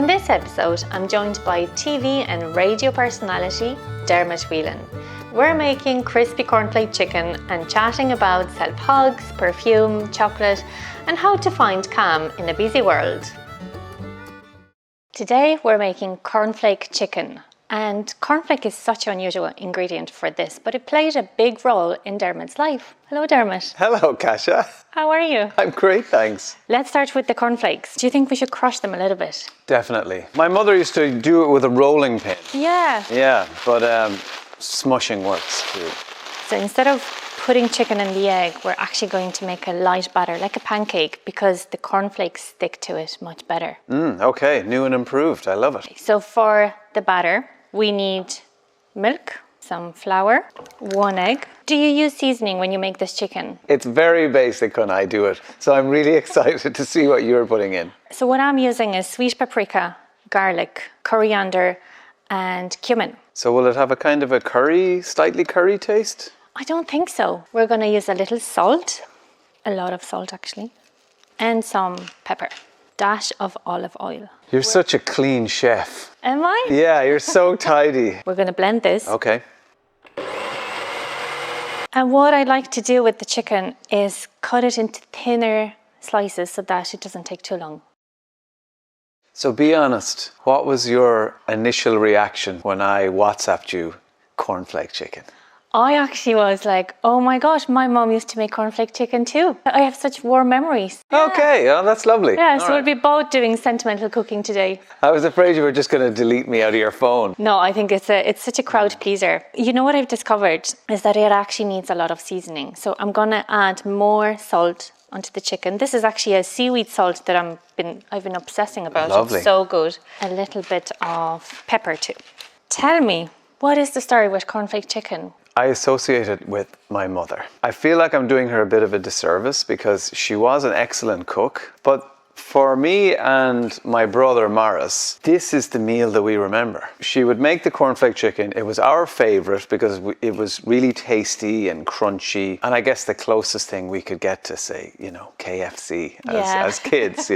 In this episode, I'm joined by TV and radio personality Dermot Whelan. We're making crispy cornflake chicken and chatting about self-hugs, perfume, chocolate, and how to find calm in a busy world. Today we're making cornflake chicken, and cornflake is such an unusual ingredient for this, but it played a big role in Dermot's life. Hello, Dermot. Hello, Kasha. How are you? I'm great, thanks. Let's start with the cornflakes. Do you think we should crush them a little bit? Definitely. My mother used to do it with a rolling pin. Yeah. Yeah, but smushing works too. So instead of putting chicken in the egg, we're actually going to make a light batter, like a pancake, because the cornflakes stick to it much better. Okay, new and improved. I love it. So for the batter, we need milk, some flour, 1 egg. Do you use seasoning when you make this chicken? It's very basic when I do it, so I'm really excited to see what you're putting in. So what I'm using is sweet paprika, garlic, coriander, and cumin. So will it have a kind of a curry, slightly curry taste? I don't think so. We're going to use a little salt, a lot of salt actually, and some pepper. Dash of olive oil. You're such a clean chef. Am I? Yeah, you're so tidy. We're going to blend this. Okay. And what I like to do with the chicken is cut it into thinner slices so that it doesn't take too long. So be honest, what was your initial reaction when I WhatsApped you cornflake chicken? I actually was like, oh my gosh, my mom used to make cornflake chicken too. I have such warm memories. Okay, oh, that's lovely. Yeah, so we'll be both doing sentimental cooking today. I was afraid you were just going to delete me out of your phone. No, I think it's such a crowd pleaser. You know what I've discovered is that it actually needs a lot of seasoning. So I'm going to add more salt onto the chicken. This is actually a seaweed salt that I've been obsessing about. Lovely. It's so good. A little bit of pepper too. Tell me, what is the story with cornflake chicken? I associate it with my mother. I feel like I'm doing her a bit of a disservice because she was an excellent cook. But for me and my brother Morris, this is the meal that we remember. She would make the cornflake chicken. It was our favorite because it was really tasty and crunchy. And I guess the closest thing we could get to, say, KFC as kids,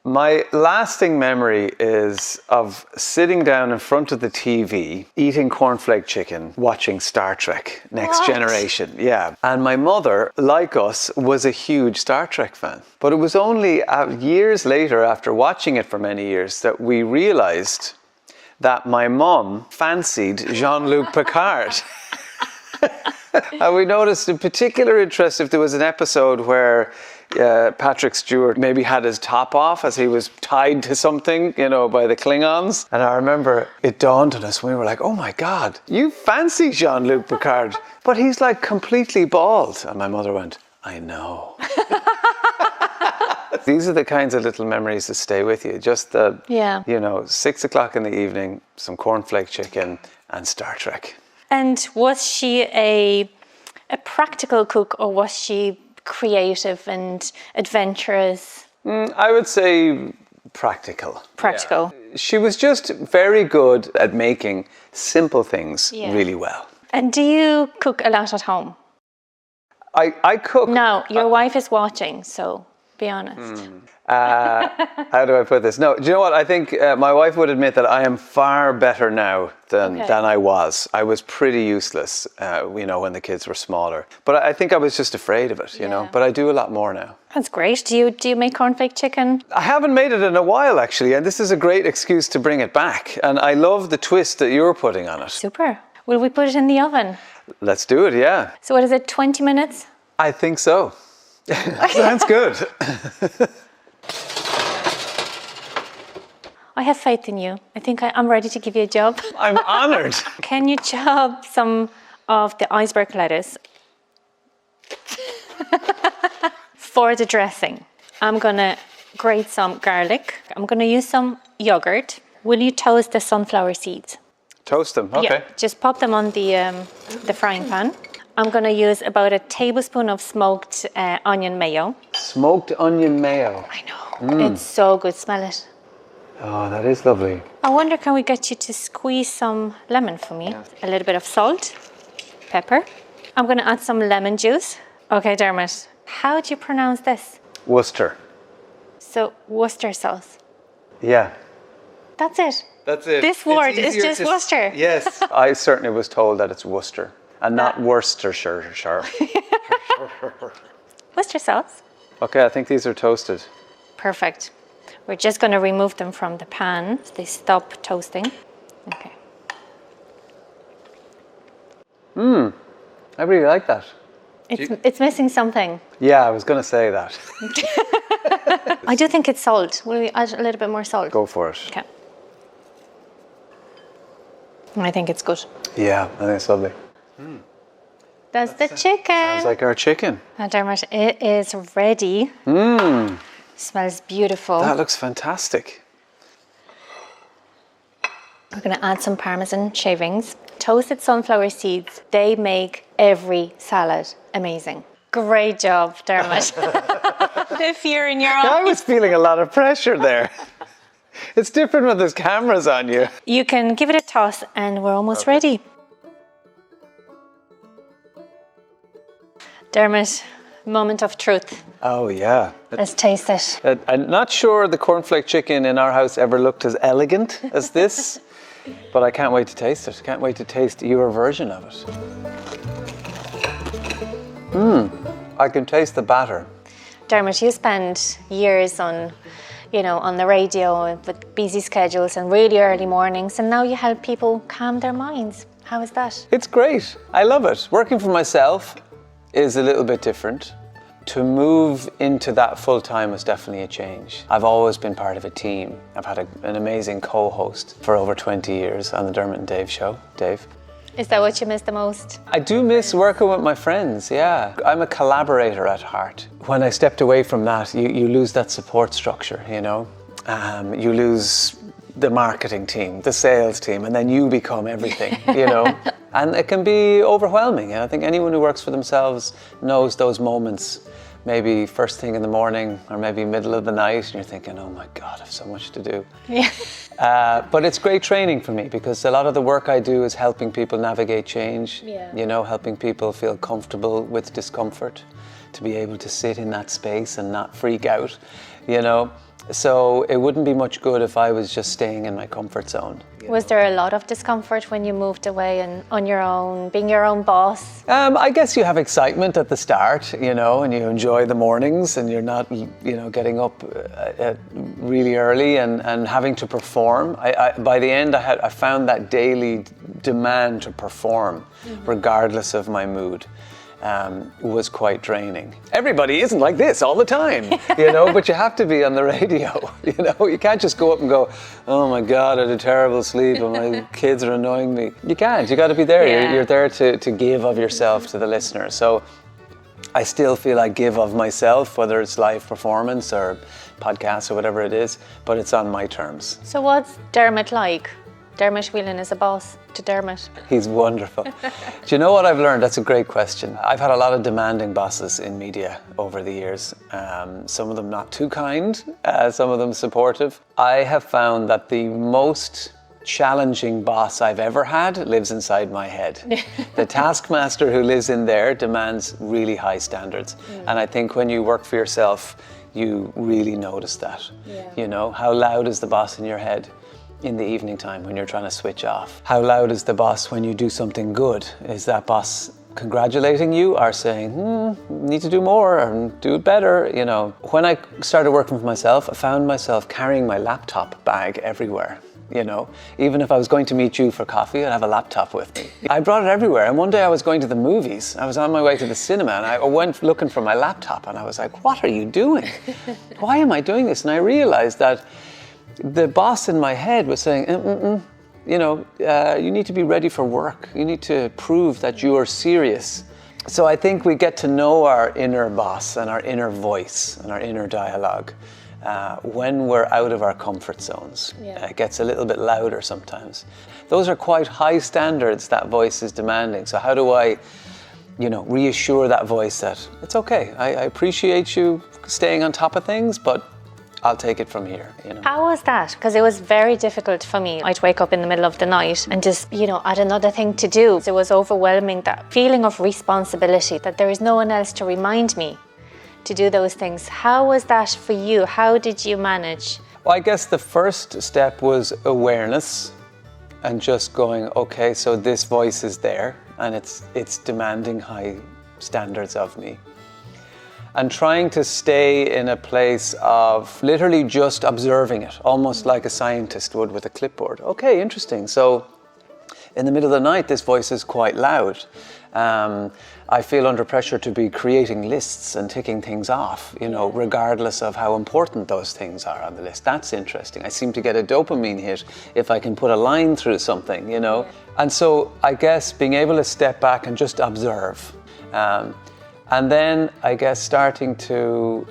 My lasting memory is of sitting down in front of the TV, eating cornflake chicken, watching Star Trek, Next Generation. Yeah. And my mother, like us, was a huge Star Trek fan. But it was only years later, after watching it for many years, that we realized that my mom fancied Jean-Luc Picard. And we noticed a particular interest if there was an episode where Patrick Stewart maybe had his top off as he was tied to something, by the Klingons. And I remember it dawned on us. We were like, oh my God, you fancy Jean-Luc Picard, but he's like completely bald. And my mother went, I know. These are the kinds of little memories that stay with you. Just the, 6 o'clock in the evening, some cornflake chicken and Star Trek. And was she a practical cook, or was she creative and adventurous? I would say practical. Practical. Yeah. She was just very good at making simple things really well. And do you cook a lot at home? I cook. No, your wife is watching, so be honest. How do I put this? No, do you know what? I think my wife would admit that I am far better now than I was. I was pretty useless, when the kids were smaller. But I think I was just afraid of it, But I do a lot more now. That's great. Do you make cornflake chicken? I haven't made it in a while, actually, and this is a great excuse to bring it back. And I love the twist that you're putting on it. Super. Will we put it in the oven? Let's do it, yeah. So what is it, 20 minutes? I think so. Sounds good. I have faith in you. I think I'm ready to give you a job. I'm honored. Can you chop some of the iceberg lettuce for the dressing? I'm going to grate some garlic. I'm going to use some yogurt. Will you toast the sunflower seeds? Toast them, okay. Yeah, just pop them on the frying pan. I'm going to use about a tablespoon of smoked onion mayo. Smoked onion mayo. I know. It's so good. Smell it. Oh, that is lovely. I wonder, can we get you to squeeze some lemon for me? Yeah. A little bit of salt, pepper. I'm going to add some lemon juice. Okay, Dermot, how do you pronounce this? Worcester. So, Worcester sauce. Yeah. That's it. That's it. This word is just Worcester. Yes. I certainly was told that it's Worcester and not Worcestershire. Worcester sauce. Okay, I think these are toasted. Perfect. We're just going to remove them from the pan so they stop toasting. Okay. I really like that. It's missing something. Yeah, I was going to say that. I do think it's salt. Will we add a little bit more salt? Go for it. Okay. I think it's good. Yeah, I think it's lovely. That's the chicken. Sounds like our chicken. Now, Dermot, it is ready. Smells beautiful. That looks fantastic. We're going to add some Parmesan shavings. Toasted sunflower seeds, they make every salad amazing. Great job, Dermot. The fear in your eyes. I was feeling a lot of pressure there. It's different when there's cameras on you. You can give it a toss and we're almost ready. Dermot, moment of truth. Oh, yeah. Let's taste it. I'm not sure the cornflake chicken in our house ever looked as elegant as this, but I can't wait to taste it. Can't wait to taste your version of it. I can taste the batter. Dermot, you spend years on the radio with busy schedules and really early mornings, and now you help people calm their minds. How is that? It's great. I love it. Working for myself is a little bit different. To move into that full time was definitely a change. I've always been part of a team. I've had an amazing co-host for over 20 years on the Dermot and Dave show, Dave. Is that what you miss the most? I do miss working with my friends, yeah. I'm a collaborator at heart. When I stepped away from that, you lose that support structure, you know. You lose the marketing team, the sales team, and then you become everything, you know. And it can be overwhelming. And I think anyone who works for themselves knows those moments, maybe first thing in the morning or maybe middle of the night, and you're thinking, oh my God, I have so much to do. Yeah. But it's great training for me because a lot of the work I do is helping people navigate change, you know, helping people feel comfortable with discomfort, to be able to sit in that space and not freak out, you know. So it wouldn't be much good if I was just staying in my comfort zone. Was there a lot of discomfort when you moved away and on your own, being your own boss? I guess you have excitement at the start, you know, and you enjoy the mornings and you're not, you know, getting up really early and having to perform. By the end, I found that daily demand to perform, regardless of my mood. Was quite draining. Everybody isn't like this all the time, you know, but you have to be on the radio, you know. You can't just go up and go, oh my God, I had a terrible sleep and my kids are annoying me. You can't, you got to be there. Yeah. You're there to give of yourself to the listener. So I still feel I give of myself, whether it's live performance or podcasts or whatever it is, but it's on my terms. So what's Dermot like? Dermot Whelan is a boss to Dermot. He's wonderful. Do you know what I've learned? That's a great question. I've had a lot of demanding bosses in media over the years. Some of them not too kind, some of them supportive. I have found that the most challenging boss I've ever had lives inside my head. The taskmaster who lives in there demands really high standards. And I think when you work for yourself, you really notice that. You know, how loud is the boss in your head? In the evening time when you're trying to switch off? How loud is the boss when you do something good? Is that boss congratulating you or saying, need to do more or do it better? You know, when I started working for myself, I found myself carrying my laptop bag everywhere. You know, even if I was going to meet you for coffee, I'd have a laptop with me. I brought it everywhere. And one day I was going to the movies. I was on my way to the cinema and I went looking for my laptop and I was like, what are you doing? Why am I doing this? And I realized that the boss in my head was saying, you know, you need to be ready for work. You need to prove that you are serious. So I think we get to know our inner boss and our inner voice and our inner dialogue when we're out of our comfort zones. It gets a little bit louder sometimes. Those are quite high standards that voice is demanding. So how do I, you know, reassure that voice that it's okay. I appreciate you staying on top of things, but I'll take it from here, you know. How was that? Because it was very difficult for me. I'd wake up in the middle of the night and just, you know, add another thing to do. It was overwhelming, that feeling of responsibility, that there is no one else to remind me to do those things. How was that for you? How did you manage? Well, I guess the first step was awareness and just going, okay, so this voice is there and it's demanding high standards of me. And trying to stay in a place of literally just observing it, almost like a scientist would with a clipboard. Okay, interesting. So in the middle of the night, this voice is quite loud. I feel under pressure to be creating lists and ticking things off, regardless of how important those things are on the list. That's interesting. I seem to get a dopamine hit if I can put a line through something, And so I guess being able to step back and just observe. And then I guess starting to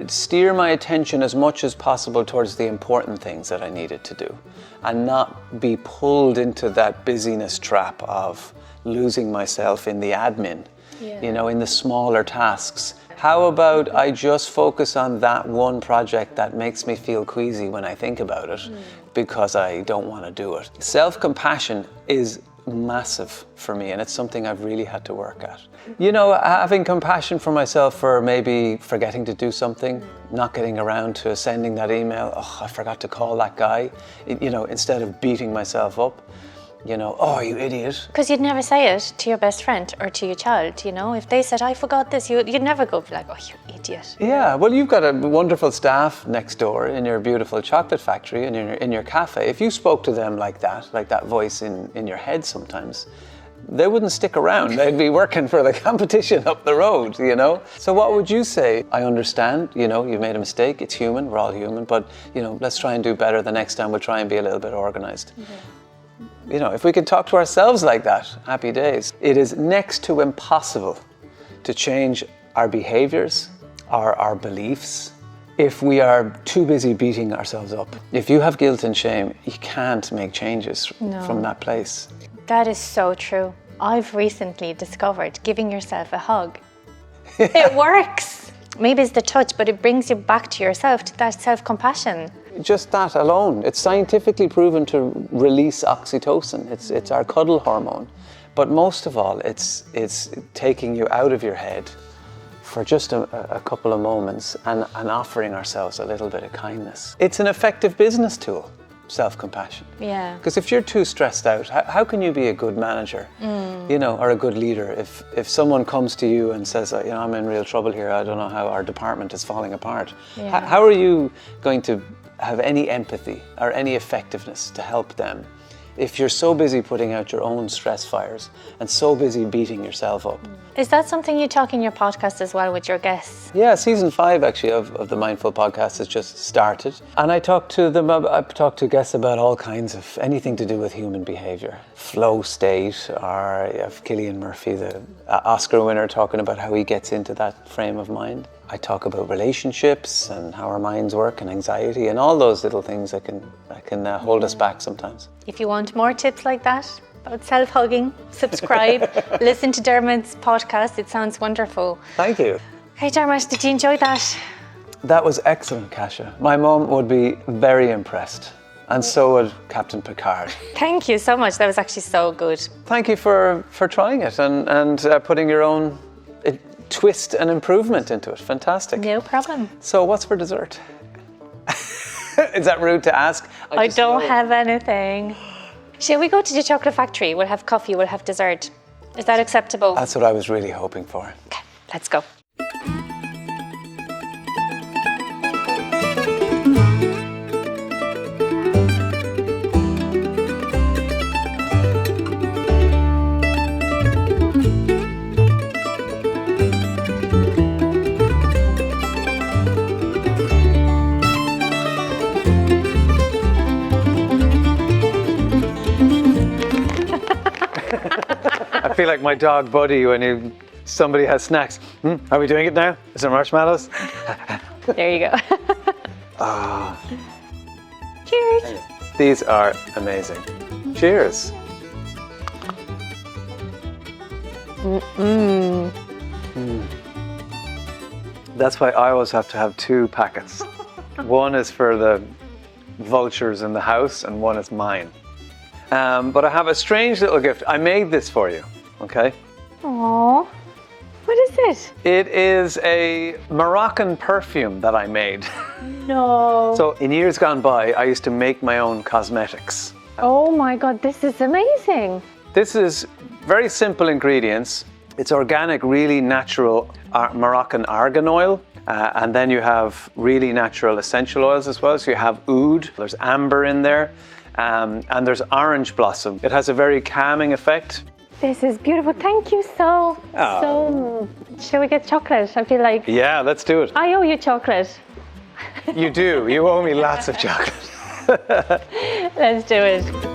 steer my attention as much as possible towards the important things that I needed to do and not be pulled into that busyness trap of losing myself in the admin, in the smaller tasks. How about I just focus on that one project that makes me feel queasy when I think about it because I don't want to do it. Self-compassion is massive for me, and it's something I've really had to work at. Having compassion for myself for maybe forgetting to do something, not getting around to sending that email, I forgot to call that guy, instead of beating myself up. Oh, you idiot. Because you'd never say it to your best friend or to your child, If they said, I forgot this, you'd never go like, oh, you idiot. Yeah, well, you've got a wonderful staff next door in your beautiful chocolate factory and in your cafe. If you spoke to them like that voice in your head sometimes, they wouldn't stick around. They'd be working for the competition up the road, So what would you say? I understand, you made a mistake. It's human. We're all human. But, let's try and do better the next time. We'll try and be a little bit organized. If we could talk to ourselves like that, happy days. It is next to impossible to change our behaviors, our beliefs, if we are too busy beating ourselves up. If you have guilt and shame, you can't make changes from that place. That is so true. I've recently discovered giving yourself a hug. It works. Maybe it's the touch, but it brings you back to yourself, to that self-compassion. Just that alone. It's scientifically proven to release oxytocin. It's our cuddle hormone. But most of all, it's taking you out of your head for just a couple of moments and offering ourselves a little bit of kindness. It's an effective business tool, self-compassion. Yeah. Because if you're too stressed out, how can you be a good manager, or a good leader? If someone comes to you and says, I'm in real trouble here, I don't know how our department is falling apart. Yeah. How are you going to have any empathy or any effectiveness to help them if you're so busy putting out your own stress fires and so busy beating yourself up? Is that something you talk in your podcast as well with your guests? Yeah, season 5 actually of the Mindful podcast has just started. And I talk to guests about all kinds of anything to do with human behavior. Flow state, or you have Cillian Murphy, the Oscar winner, talking about how he gets into that frame of mind. I talk about relationships and how our minds work and anxiety and all those little things that can hold us back sometimes. If you want more tips like that about self-hugging, subscribe, listen to Dermot's podcast. It sounds wonderful. Thank you. Hey Dermot, did you enjoy that? That was excellent, Kasha. My mum would be very impressed. And so would Captain Picard. Thank you so much. That was actually so good. Thank you for trying it and putting your own twist and improvement into it. Fantastic. No problem. So what's for dessert? Is that rude to ask? I don't have anything. Shall we go to the chocolate factory? We'll have coffee, we'll have dessert. Is that acceptable? That's what I was really hoping for. Okay, let's go. I feel like my dog Buddy when somebody has snacks. Are we doing it now? Is there marshmallows? There you go. Cheers. These are amazing. Cheers. That's why I always have to have 2 packets. One is for the vultures in the house and one is mine. But I have a strange little gift. I made this for you, okay? Aww. What is it? It is a Moroccan perfume that I made. No. So in years gone by, I used to make my own cosmetics. Oh my God, this is amazing. This is very simple ingredients. It's organic, really natural Moroccan argan oil. And then you have really natural essential oils as well. So you have oud, there's amber in there, and there's orange blossom. It has a very calming effect. This is beautiful. Thank you so. Shall we get chocolate? I feel like. Yeah, let's do it. I owe you chocolate. You do. You owe me lots of chocolate. Let's do it.